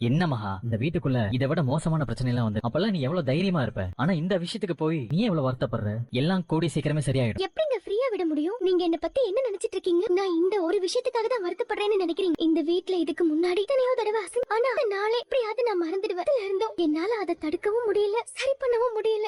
என்ன மகா, இந்த வீட்டுக்குள்ள இதை விட மோசமான பிரச்சனை எல்லாம் வந்து அப்பெல்லாம் நீ எவ்வளவு தைரியமா இருப்ப. ஆனா இந்த விஷயத்துக்கு போய் நீ எவ்வளவு வருத்தப்படுற. எல்லாம் கூடி சீக்கிரமே சரியாயிடும். எப்படிங்க ஃப்ரீயா விட முடியும்? நீங்க என்ன பத்தி என்ன நினைச்சிட்டு இருக்கீங்க? நான் இந்த ஒரு விஷயத்துக்காக தான் வருத்தப்படுறேன்னு நினைக்கிறீங்க? இந்த வீட்ல இதுக்கு முன்னாடி எத்தனையோ தடவை ஆனா நாளே எப்படியாவது நான் மறந்துடுவேன் இருந்தோம். என்னால அதை தடுக்கவும் முடியல, சரி பண்ணவும் முடியல.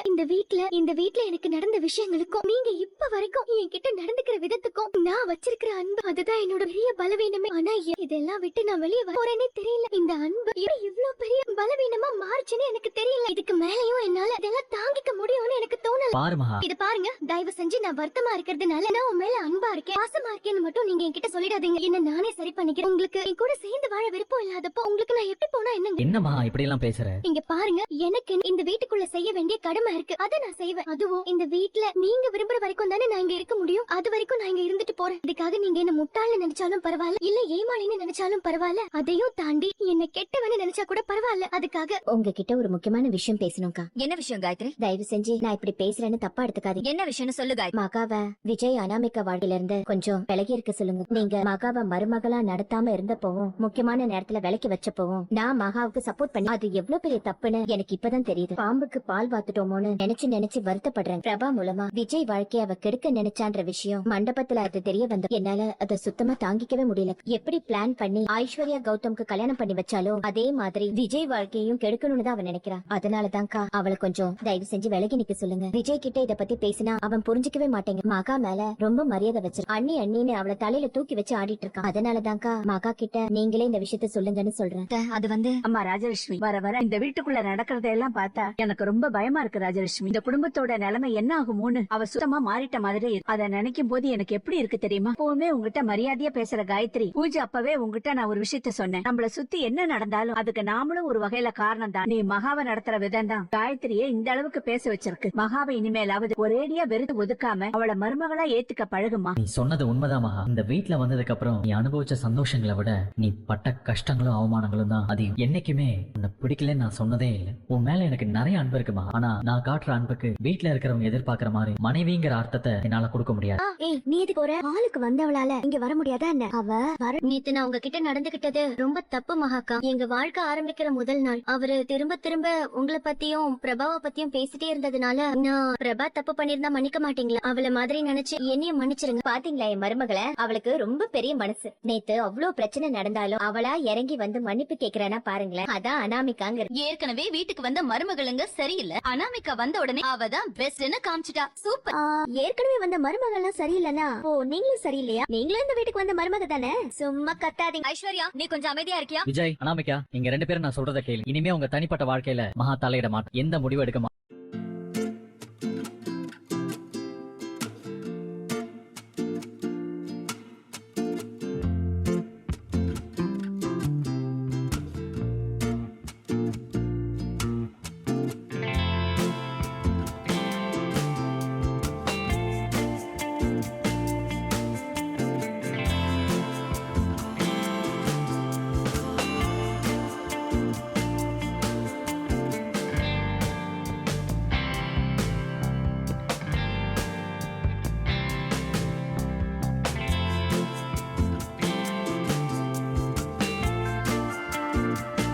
இந்த வீட்ல எனக்கு நடந்த விஷயங்களுக்கும் நீங்க இப்ப வரைக்கும் என்கிட்ட நடந்துக்கிற விதத்துக்கும் நான் வச்சிருக்கிற அன்பு, அதுதான் என்னோட பெரிய பலவீனமே. ஆனா இதெல்லாம் விட்டு நான் வெளியே போறேனே தெரியல. இந்த அன்பு இவ்வளவு பெரிய பலவீனமா மாறுச்சுன்னு எனக்கு தெரியல. இதுக்கு மேலயும் என்னால இதெல்லாம் தாங்கிக்க முடியும்னு எனக்கு தோணல. பாரு மகா, இது பாருங்க, தயவு செஞ்சு நான் வருத்தமா இருக்கிறதுனால நான் உன் மேல அன்பா இருக்கேன், பாசமா இருக்கேன்னு மட்டும் நீங்க என்கிட்ட சொல்லிடாதீங்க. என்ன நானே சரி பண்ணிக்கிறேன். உங்களுக்கு என் கூட சேர்ந்து வாழ விருப்பம் இல்லாதப்போ உங்களுக்கு நான் எப்படி போனா என்னங்க? என்ன மகா இப்படி எல்லாம் பேசுற? இங்க பாருங்க, எனக்கு இந்த வீட்டுக்குள்ள செய்ய வேண்டிய கடமை இருக்கு, அதை நான் செய்வேன். அதுவும் இந்த வீட்ல நீங்க விரும்புற வரைக்கும் தானே நான் இங்க இருக்க முடியும். அது வரைக்கும் நான் இங்க இருந்துட்டு போறேன். இதுக்காக நீங்க என்ன முட்டாள்னு நினைச்சாலும் பரவாயில்ல, இல்ல ஏமாளின்னு நினைச்சாலும் பரவாயில்ல, அதையும் தாண்டி என்ன கெட்டவன்னு நினைச்சா கூட பரவாயில்ல. அதுக்காக உங்ககிட்ட ஒரு முக்கியமான விஷயம் பேசணும்க்கா. என்ன விஷயம் காயத்ரி? தயவு செஞ்சு நான் இப்படி பேசுறேன்னு தப்பா எடுத்துக்காதீங்க. என்ன விஷயம்னு சொல்லு காயத்ரி. மகாவ விஜய் அனாமிகா வாழ்க்கையில இருந்து கொஞ்சம் விலகி இருக்க சொல்லுங்க. நீங்க மகாவ மருமகளா நடத்தாம இருந்தப்பவும் முக்கியமான நேரத்துல விலக்கி வச்சப்பவும் நான் மகாவுக்கு சப்போர்ட் பண்ணி அது எவ்வளவு பெரிய தப்புன்னு எனக்கு இப்பதான் தெரியுது. பாம்புக்கு பால் வாத்துட்டோமோன்னு நினைச்சு வருத்தப்படுறேன். பிரபா மூலமா விஜய் வாழ்க்கைய அவ கெடுக்க நினைச்சான்ற விஷயம் மண்டபத்துல அது தெரிய வந்த என்னால அதை சுத்தமா தாங்கிக்கவே முடியல. எப்படி பிளான் பண்ணி ஐஸ்வர்யா கௌதம்க்கு கல்யாணம் பண்ணி வச்சாலோ அதே மாதிரி விஜய் வாழ்க்கையும் கெடுக்கணும்னு தான் அவன் நினைக்கிறா. அதனாலதான்க்கா அவளை கொஞ்சம் தயவு செஞ்சு விலகி நிக்க சொல்லுங்க. விஜய் கிட்ட இத பத்தி பேசினா அவன் புரிஞ்சுக்கவே மாட்டேங்க. மகா மேல ரொம்ப மரியாதை வச்சிரு. அண்ணின்னு அவளை தலையில தூக்கி வச்சு ஆடிட்டு இருக்கான். அதனாலதான்க்கா மகா கிட்ட நீங்களே இந்த விஷயத்த சொல்லுங்கன்னு சொல்றேன். அது வந்து அம்மா ராஜலட்சுமி, வர வர இந்த வீட்டுக்குள்ள நடக்கிறதெல்லாம் பார்த்தா எனக்கு ரொம்ப பயமா இருக்கு ராஜலட்சுமி. இந்த குடும்பத்தோட நிலைமை என்ன ஆகுமோன்னு அவ சுத்தமா மாறிட்ட மாதிரி இருக்கு. அத நினைக்கும் போது எனக்கு எப்படி இருக்கு தெரியுமா? எப்பவுமே உங்ககிட்ட மரியாதையா பேசுற காயத்ரி, பூஜை அப்பவே உங்ககிட்ட நான் ஒரு விஷயத்த சொன்னேன். நம்மள சுத்தி என்ன நடந்தாலும் அதுக்கு நாமளும் ஒரு வகையில காரணம் தான். நீ மகாவை நடத்துற விதம் தான் காயத்ரியை இந்த அளவுக்கு பேச வச்சிருக்கு. மகாவை இனிமேலாவது ஒரேடியா வெறுத்து ஒதுக்காம அவளை மருமகளா ஏத்துக்க பழகுமா. நீ சொன்னது உண்மைதான் மகா. இந்த வீட்டுல வந்ததுக்கு அப்புறம் நீ அனுபவிச்ச சந்தோஷங்களை விட நீ பட்ட கஷ்டங்களும் அவமானங்களும் தான் அதிகம். என்னைக்குமே உன்னை பிடிக்கலன்னு நான் சொன்னதே இல்லை. உன் மேல எனக்கு நிறைய அன்பு இருக்கு மகா. ஆனா நான் காட்டுற அன்புக்கு வீட்டுல இருக்கிறவங்க எதிர்பார்க்கிற மாதிரி மனைவிங்கிற அர்த்தத்தை என்னால கொடுக்க முடியாது. நீ எதுக்கு போற? ஆளுக்கு வந்தவளால இங்க வர முடியாதா என்ன? அவ வர நேத்து நான் உங்ககிட்ட நடந்துகிட்டது ரொம்ப தப்பு மகாக்கா. எங்க வாழ்க்கை ஆரம்பிக்கிற முதல் நாள் அவரு திரும்ப திரும்ப உங்களை பத்தியும் பிரபாவை பத்தியும் பேசிட்டே இருந்ததுனால நான் பிரபா தப்பு பண்ணிருந்தா மன்னிக்க மாட்டீங்களா? அவளை மாதிரி நினைச்சு என்னைய மன்னிச்சிருங்க. பாத்தீங்களா என் மருமகளை? அவளுக்கு ரொம்ப பெரிய மனசு. நேத்து அவ்வளவு பிரச்சனை நடந்தாலும் அவளா இறங்கி வந்து மன்னிப்பு கேக்குறானா பாருங்களேன். அதான் அனாமிகாங்க. ஏற்கனவே வீட்டுக்கு வந்த மருமகளுங்க சரியில்லை, அனாமிகா வந்த உடனே அவதான் பெஸ்ட்னு காமிச்சிட்டா. சூப்பர். ஏற்கனவே வந்த மருமகள் எல்லாம் சரியில்லைனா ஓ நீங்களும் சரியில்லையா? நீங்களும் இந்த வீட்டுக்கு வந்த மருமக தானே? சும்மா கத்தாதீங்க. ஐஸ்வர்யா, நீ கொஞ்சம் அமைதியா இருக்கியா? விஜய், அனாமிகா, நீங்க ரெண்டு பேரும் நான் சொல்றத கேளு. இனிமே உங்க தனிப்பட்ட வாழ்க்கையில மகா தலையிட மாட்டேன். எந்த முடிவு எடுக்க மாட்டேன்.